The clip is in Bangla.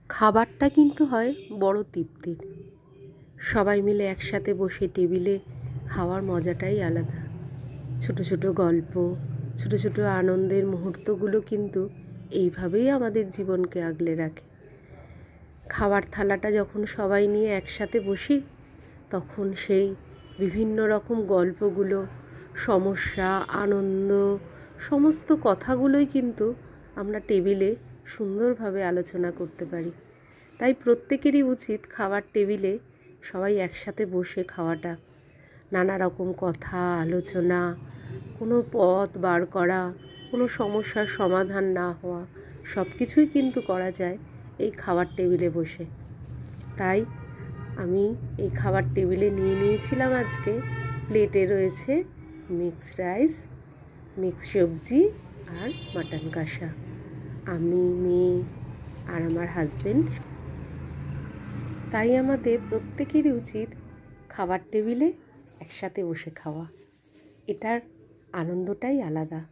খাবারটা কিন্তু হয় বড় তৃপ্তির। সবাই মিলে একসাথে বসে টেবিলে খাওয়ার মজাটাই আলাদা। ছোট ছোট গল্প, ছোট ছোট আনন্দের মুহূর্তগুলো কিন্তু এইভাবেই আমাদের জীবনকে আগলে রাখে। খাবার থালাটা যখন সবাই নিয়ে একসাথে বসি, তখন সেই বিভিন্ন রকম গল্পগুলো, সমস্যা, আনন্দ, সমস্ত কথাগুলোই কিন্তু আমরা টেবিলে সুন্দরভাবে আলোচনা করতে পারি। তাই প্রত্যেকেরই উচিত খাবার টেবিলে সবাই একসাথে বসে খাওয়াটা। নানা রকম কথা, আলোচনা, কোনো পথ বার করা, কোনো সমস্যার সমাধান না হওয়া, সব কিছুই কিন্তু করা যায় এই খাবার টেবিলে বসে। তাই আমি এই খাবার টেবিলে নিয়েছিলাম আজকে। প্লেটে রয়েছে মিক্সড রাইস, মিক্সড সবজি আর মাটন কষা। আমি, মেয়ে আর আমার হাজবেন্ড। তাই আমাদের প্রত্যেকেরই উচিত খাবার টেবিলে একসাথে বসে খাওয়া। এটার আনন্দটাই আলাদা।